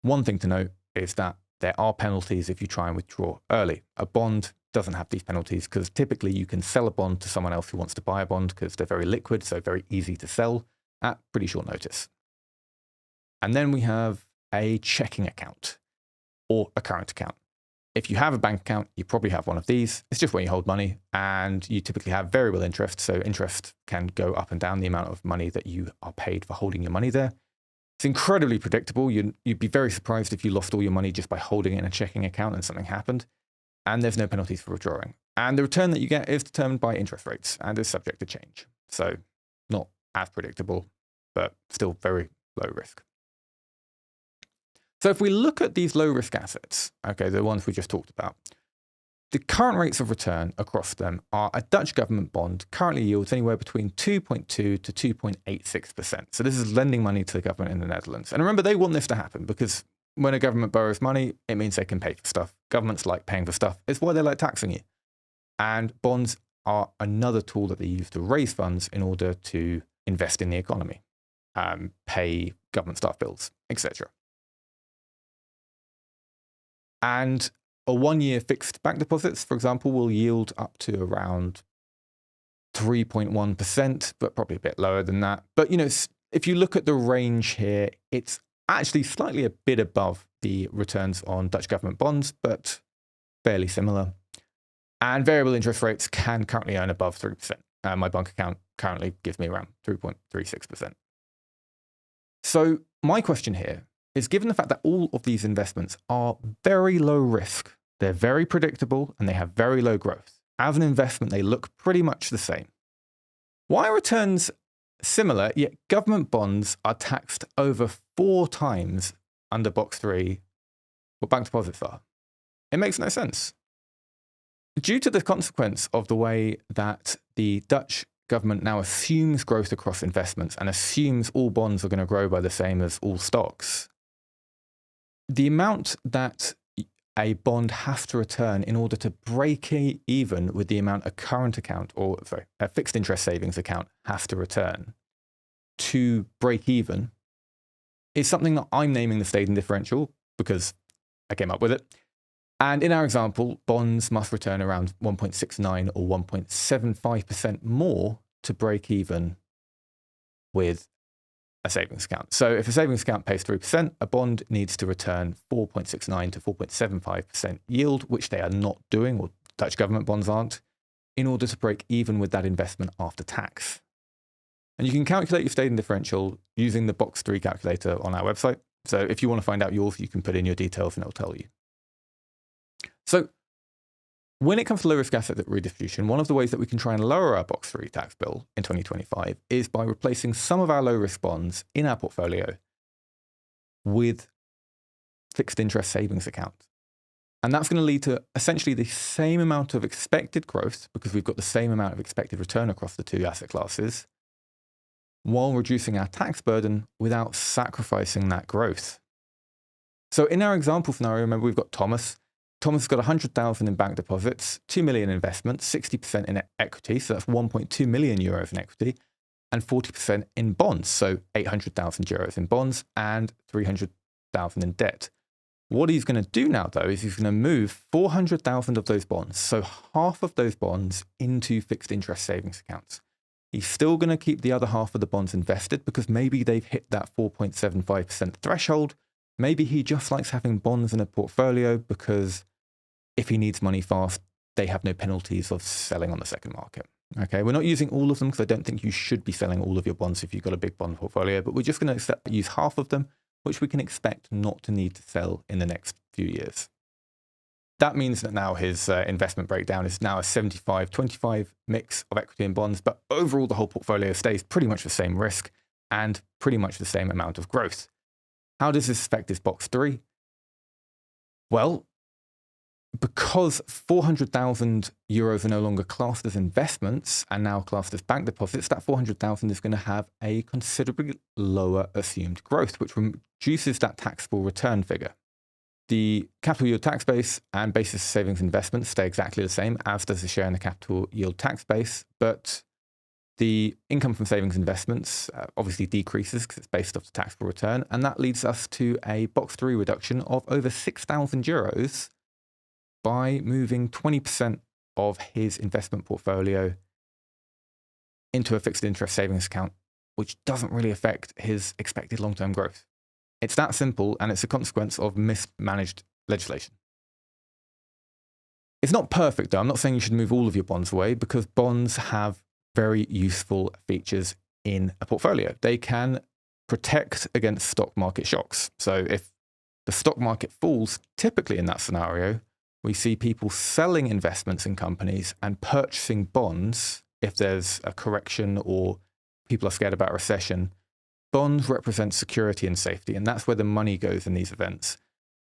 One thing to note is that there are penalties if you try and withdraw early. A bond doesn't have these penalties because typically you can sell a bond to someone else who wants to buy a bond because they're very liquid, so very easy to sell at pretty short notice. And then we have a checking account or a current account. If you have a bank account, you probably have one of these. It's just where you hold money, and you typically have variable interest. So interest can go up and down the amount of money that you are paid for holding your money there. It's incredibly predictable. You'd be very surprised if you lost all your money just by holding it in a checking account and something happened. And there's no penalties for withdrawing. And the return that you get is determined by interest rates and is subject to change. So not as predictable, but still very low risk. So if we look at these low risk assets, okay, the ones we just talked about, the current rates of return across them are a Dutch government bond currently yields anywhere between 2.2 to 2.86%. So this is lending money to the government in the Netherlands. And remember, they want this to happen because when a government borrows money, it means they can pay for stuff. Governments like paying for stuff. It's why they like taxing you. And bonds are another tool that they use to raise funds in order to invest in the economy, pay government staff bills, etc. And a 1-year fixed bank deposits, for example, will yield up to around 3.1%, but probably a bit lower than that. But, if you look at the range here, it's actually slightly a bit above the returns on Dutch government bonds, but fairly similar. And variable interest rates can currently earn above 3%. My bank account currently gives me around 3.36%. So my question here is, given the fact that all of these investments are very low risk, they're very predictable, and they have very low growth. As an investment, they look pretty much the same. Why are returns similar, yet government bonds are taxed over 4 times under box 3 what bank deposits are? It makes no sense. Due to the consequence of the way that the Dutch government now assumes growth across investments and assumes all bonds are going to grow by the same as all stocks, the amount that a bond has to return in order to break even with the amount a current account, a fixed interest savings account has to return to break even is something that I'm naming the Staden differential because I came up with it. And in our example, bonds must return around 1.69 or 1.75% more to break even with a savings account. So if a savings account pays 3%, a bond needs to return 4.69 to 4.75% yield, which they are not doing, or Dutch government bonds aren't, in order to break even with that investment after tax. And you can calculate your Staden differential using the box 3 calculator on our website. So if you want to find out yours, you can put in your details and it'll tell you. So when it comes to low-risk asset redistribution, one of the ways that we can try and lower our box 3 tax bill in 2025 is by replacing some of our low-risk bonds in our portfolio with fixed interest savings accounts. And that's going to lead to essentially the same amount of expected growth because we've got the same amount of expected return across the 2 asset classes while reducing our tax burden without sacrificing that growth. So in our example scenario, remember we've got Thomas. Thomas has got 100,000 in bank deposits, 2 million investments, 60% in equity, so that's 1.2 million euros in equity, and 40% in bonds, so 800,000 euros in bonds and 300,000 in debt. What he's going to do now, though, is he's going to move 400,000 of those bonds, so half of those bonds, into fixed interest savings accounts. He's still going to keep the other half of the bonds invested because maybe they've hit that 4.75% threshold. Maybe he just likes having bonds in a portfolio because if he needs money fast, they have no penalties of selling on the second market. Okay, we're not using all of them because I don't think you should be selling all of your bonds if you've got a big bond portfolio, but we're just going to use half of them, which we can expect not to need to sell in the next few years. That means that now his investment breakdown is now a 75-25 mix of equity and bonds, but overall the whole portfolio stays pretty much the same risk and pretty much the same amount of growth. How does this affect his box 3? Well, because 400,000 euros are no longer classed as investments and now classed as bank deposits, that 400,000 is going to have a considerably lower assumed growth, which reduces that taxable return figure. The capital yield tax base and basis of savings investments stay exactly the same, as does the share in the capital yield tax base, but the income from savings investments obviously decreases because it's based off the taxable return, and that leads us to a box 3 reduction of over 6,000 euros by moving 20% of his investment portfolio into a fixed interest savings account, which doesn't really affect his expected long-term growth. It's that simple, and it's a consequence of mismanaged legislation. It's not perfect, though. I'm not saying you should move all of your bonds away, because bonds have very useful features in a portfolio. They can protect against stock market shocks. So if the stock market falls, typically in that scenario, we see people selling investments in companies and purchasing bonds if there's a correction or people are scared about a recession. Bonds represent security and safety, and that's where the money goes in these events,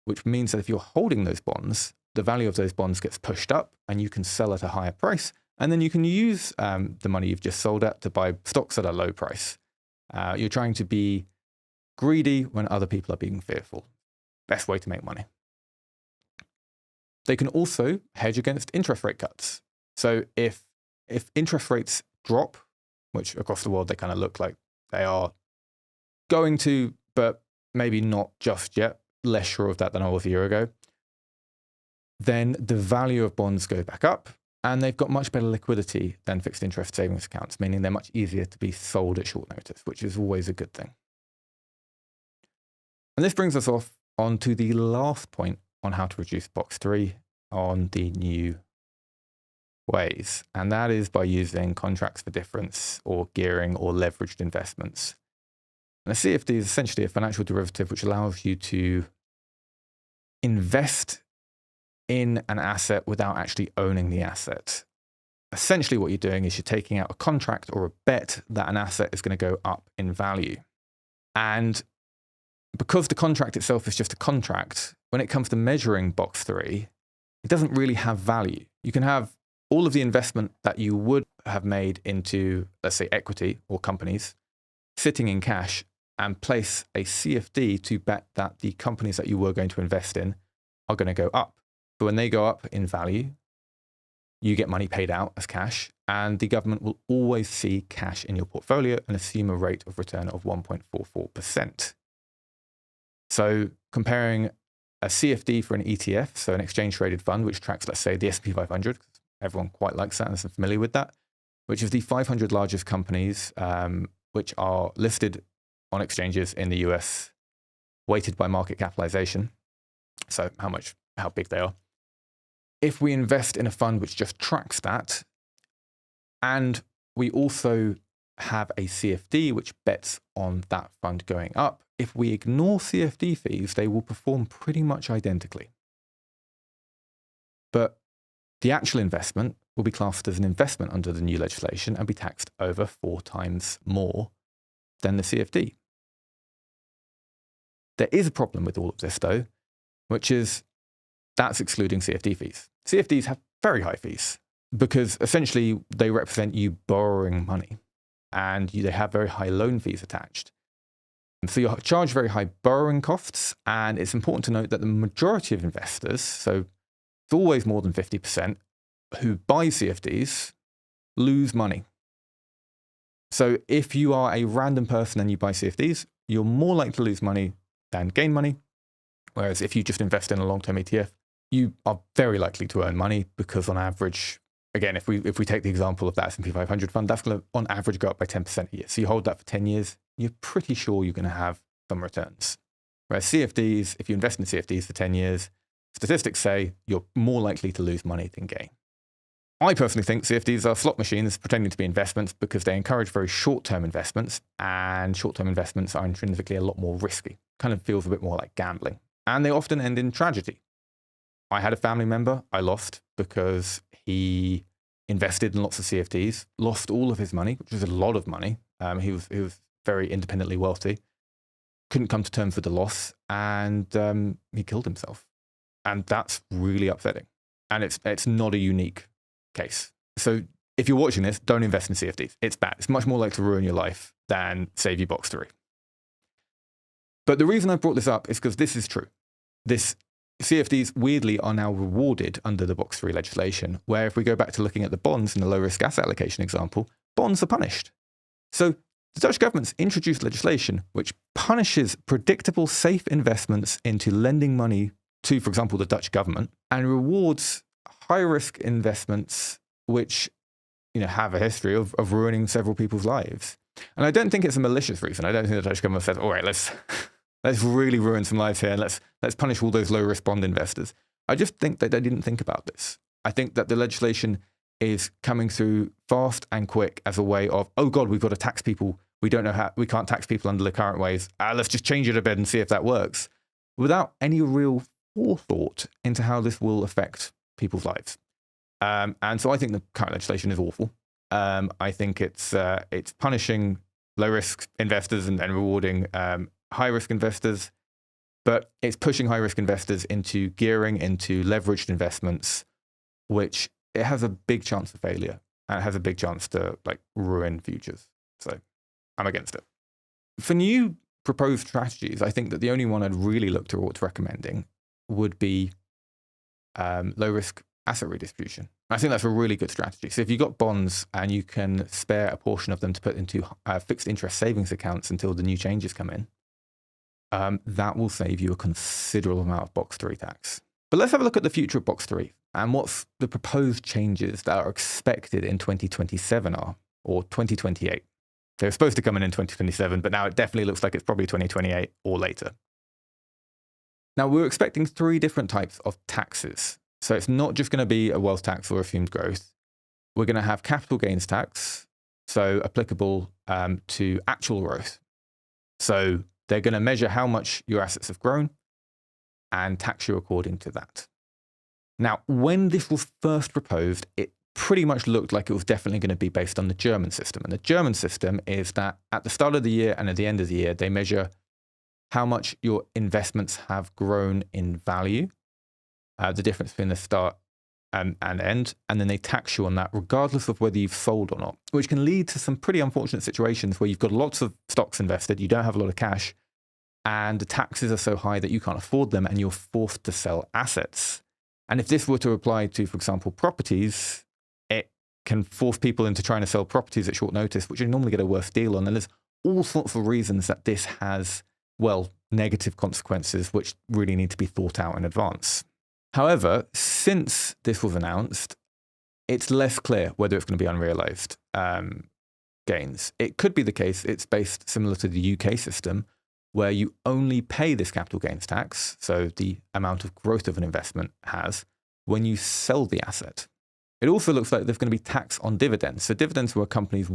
which means that if you're holding those bonds, the value of those bonds gets pushed up and you can sell at a higher price, and then you can use the money you've just sold at to buy stocks at a low price. You're trying to be greedy when other people are being fearful. Best way to make money. They can also hedge against interest rate cuts. So if interest rates drop, which across the world they kind of look like they are going to, but maybe not just yet, less sure of that than I was a year ago, then the value of bonds go back up, and they've got much better liquidity than fixed interest savings accounts, meaning they're much easier to be sold at short notice, which is always a good thing. And this brings us on to the last point on how to reduce box 3 on the new ways, and that is by using contracts for difference or gearing or leveraged investments. And a CFD is essentially a financial derivative which allows you to invest in an asset without actually owning the asset. Essentially what you're doing is you're taking out a contract or a bet that an asset is going to go up in value. And because the contract itself is just a contract, when it comes to measuring box 3, it doesn't really have value. You can have all of the investment that you would have made into, let's say, equity or companies sitting in cash and place a CFD to bet that the companies that you were going to invest in are going to go up. But when they go up in value, you get money paid out as cash, and the government will always see cash in your portfolio and assume a rate of return of 1.44%. So comparing a CFD for an ETF, so an exchange-traded fund, which tracks, let's say, the S&P 500, everyone quite likes that and is familiar with that, which is the 500 largest companies which are listed on exchanges in the US, weighted by market capitalization, so how big they are. If we invest in a fund which just tracks that, and we also have a CFD which bets on that fund going up, if we ignore CFD fees, they will perform pretty much identically. But the actual investment will be classed as an investment under the new legislation and be taxed over 4 times more than the CFD. There is a problem with all of this, though, which is that's excluding CFD fees. CFDs have very high fees because essentially they represent you borrowing money, and they have very high loan fees attached. So you charge very high borrowing costs, and it's important to note that the majority of investors, so it's always more than 50%, who buy CFDs lose money. So if you are a random person and you buy CFDs, you're more likely to lose money than gain money. Whereas if you just invest in a long-term ETF, you are very likely to earn money because on average, again, if we take the example of that S&P 500 fund, that's going to on average go up by 10% a year. So you hold that for 10 years, you're pretty sure you're going to have some returns. Whereas CFDs, if you invest in CFDs for 10 years, statistics say you're more likely to lose money than gain. I personally think CFDs are slot machines pretending to be investments because they encourage very short-term investments, and short-term investments are intrinsically a lot more risky. Kind of feels a bit more like gambling. And they often end in tragedy. I had a family member I lost because he invested in lots of CFDs, lost all of his money, which was a lot of money. He was very independently wealthy, couldn't come to terms with the loss, and he killed himself. And that's really upsetting. And it's not a unique case. So if you're watching this, don't invest in CFDs. It's bad. It's much more likely to ruin your life than save you box 3. But the reason I brought this up is because this is true. CFDs weirdly are now rewarded under the box 3 legislation, where if we go back to looking at the bonds in the low risk asset allocation example, bonds are punished. So the Dutch government's introduced legislation which punishes predictable, safe investments into lending money to, for example, the Dutch government, and rewards high-risk investments which have a history of ruining several people's lives. And I don't think it's a malicious reason. I don't think the Dutch government says, all right, let's really ruin some lives here and let's punish all those low-risk bond investors. I just think that they didn't think about this. I think that the legislation is coming through fast and quick as a way of, oh God, we've got to tax people. We can't tax people under the current ways. Let's just change it a bit and see if that works, without any real forethought into how this will affect people's lives. And so I think the current legislation is awful. I think it's punishing low-risk investors and rewarding high-risk investors, but it's pushing high-risk investors into gearing into leveraged investments, which it has a big chance of failure and it has a big chance to ruin futures. So I'm against it. For new proposed strategies, I think that the only one I'd really look towards recommending would be low-risk asset redistribution. I think that's a really good strategy. So if you've got bonds and you can spare a portion of them to put into fixed interest savings accounts until the new changes come in, that will save you a considerable amount of box 3 tax. But let's have a look at the future of box 3 and what's the proposed changes that are expected in 2027 are, or 2028. They were supposed to come in 2027, but now it definitely looks like it's probably 2028 or later. Now, we're expecting 3 different types of taxes. So it's not just going to be a wealth tax or assumed growth. We're going to have capital gains tax, so applicable to actual growth. So they're going to measure how much your assets have grown and tax you according to that. Now, when this was first proposed, it pretty much looked like it was definitely going to be based on the German system. And the German system is that at the start of the year and at the end of the year, they measure how much your investments have grown in value, the difference between the start and end, and then they tax you on that regardless of whether you've sold or not, which can lead to some pretty unfortunate situations where you've got lots of stocks invested, you don't have a lot of cash, and the taxes are so high that you can't afford them and you're forced to sell assets. And if this were to apply to, for example, properties, it can force people into trying to sell properties at short notice, which you normally get a worse deal on. And there's all sorts of reasons that this has, negative consequences, which really need to be thought out in advance. However, since this was announced, it's less clear whether it's going to be unrealized gains. It could be the case it's based similar to the UK system, where you only pay this capital gains tax, so the amount of growth of an investment has, when you sell the asset. It also looks like there's going to be tax on dividends. So dividends where companies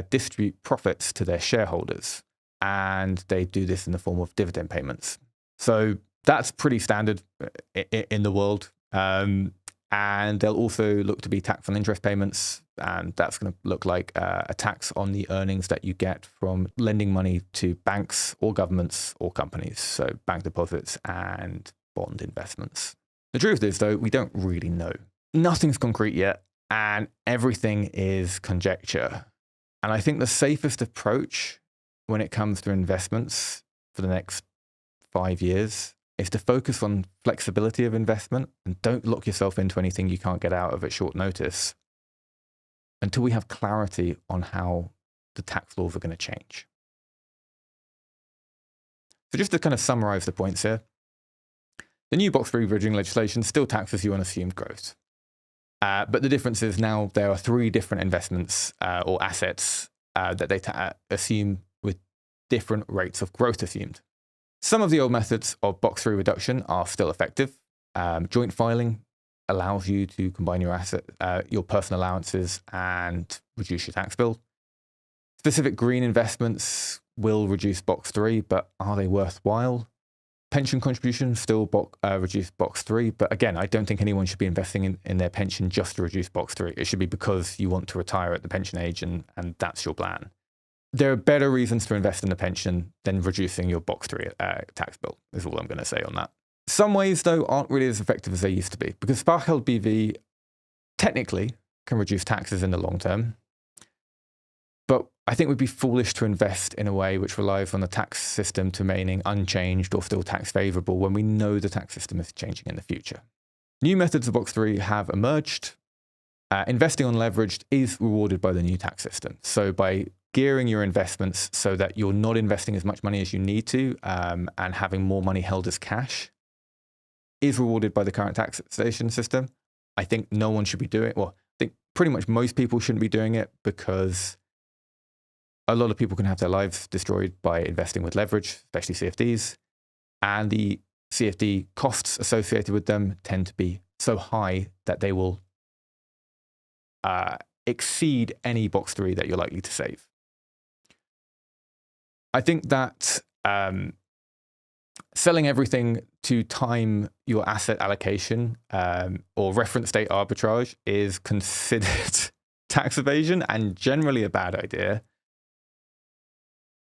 distribute profits to their shareholders, and they do this in the form of dividend payments. So that's pretty standard in the world. And they'll also look to be tax on interest payments. And that's going to look like a tax on the earnings that you get from lending money to banks or governments or companies. So bank deposits and bond investments. The truth is, though, we don't really know. Nothing's concrete yet, and everything is conjecture. And I think the safest approach when it comes to investments for the next 5 years is to focus on flexibility of investment and don't lock yourself into anything you can't get out of at short notice until we have clarity on how the tax laws are going to change. So just to kind of summarize the points here, the new box 3 bridging legislation still taxes you on assumed growth. But the difference is now there are 3 different investments or assets that they assume with different rates of growth assumed. Some of the old methods of box 3 reduction are still effective. Joint filing allows you to combine your personal allowances and reduce your tax bill. Specific green investments will reduce box 3, but are they worthwhile? Pension contribution still reduce box 3, but again, I don't think anyone should be investing in their pension just to reduce box 3. It should be because you want to retire at the pension age and that's your plan. There are better reasons to invest in the pension than reducing your box 3 tax bill, is all I'm going to say on that. Some ways, though, aren't really as effective as they used to be, because Spaargeld BV technically can reduce taxes in the long term, but I think we'd be foolish to invest in a way which relies on the tax system to remaining unchanged or still tax favourable when we know the tax system is changing in the future. New methods of box 3 have emerged. Investing on leveraged is rewarded by the new tax system. So by gearing your investments so that you're not investing as much money as you need to and having more money held as cash is rewarded by the current taxation system. I think no one should be doing it. Well, I think pretty much most people shouldn't be doing it because a lot of people can have their lives destroyed by investing with leverage, especially CFDs. And the CFD costs associated with them tend to be so high that they will exceed any box 3 that you're likely to save. I think that selling everything to time your asset allocation or reference date arbitrage is considered tax evasion and generally a bad idea.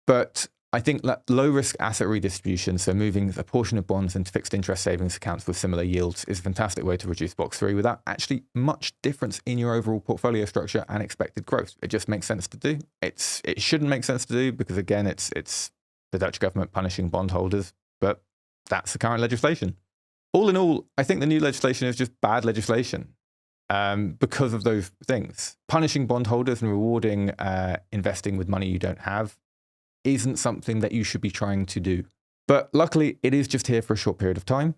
But I think that low-risk asset redistribution, so moving a portion of bonds into fixed interest savings accounts with similar yields, is a fantastic way to reduce box 3 without actually much difference in your overall portfolio structure and expected growth. It just makes sense to do. It shouldn't make sense to do because, again, it's the Dutch government punishing bondholders, but that's the current legislation. All in all, I think the new legislation is just bad legislation because of those things. Punishing bondholders and rewarding investing with money you don't have isn't something that you should be trying to do. But luckily, it is just here for a short period of time.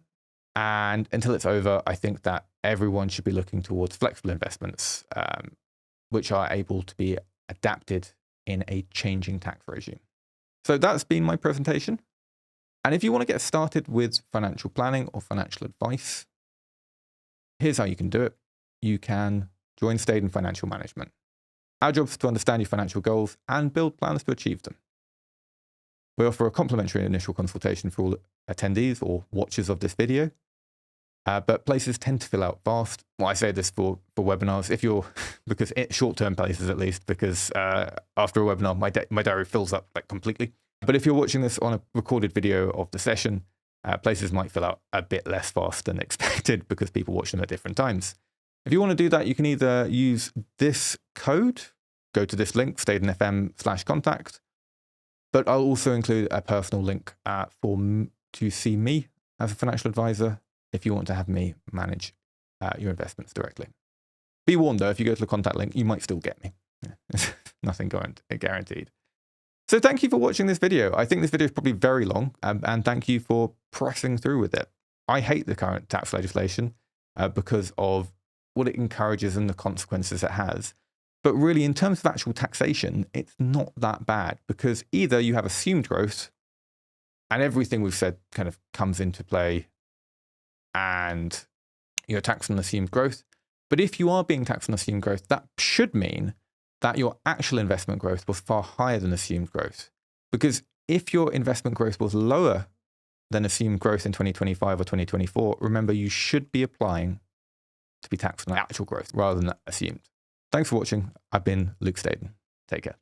And until it's over, I think that everyone should be looking towards flexible investments, which are able to be adapted in a changing tax regime. So that's been my presentation. And if you want to get started with financial planning or financial advice, here's how you can do it. You can join Staden Financial Management. Our job is to understand your financial goals and build plans to achieve them. We offer a complimentary initial consultation for all attendees or watchers of this video, but places tend to fill out fast. Well, I say this for webinars, if you're, because short-term places at least, because after a webinar, my diary fills up like completely. But if you're watching this on a recorded video of the session, places might fill out a bit less fast than expected because people watch them at different times. If you want to do that, you can either use this code, go to this link, stadenfm/contact, but I'll also include a personal link to see me as a financial advisor if you want to have me manage your investments directly. Be warned though, if you go to the contact link, you might still get me. Nothing guaranteed. So thank you for watching this video. I think this video is probably very long, and thank you for pressing through with it. I hate the current tax legislation because of what it encourages and the consequences it has. But really, in terms of actual taxation, it's not that bad because either you have assumed growth and everything we've said kind of comes into play and you're taxed on assumed growth. But if you are being taxed on assumed growth, that should mean that your actual investment growth was far higher than assumed growth. Because if your investment growth was lower than assumed growth in 2025 or 2024, remember you should be applying to be taxed on actual growth rather than assumed. Thanks for watching. I've been Luke Staden. Take care.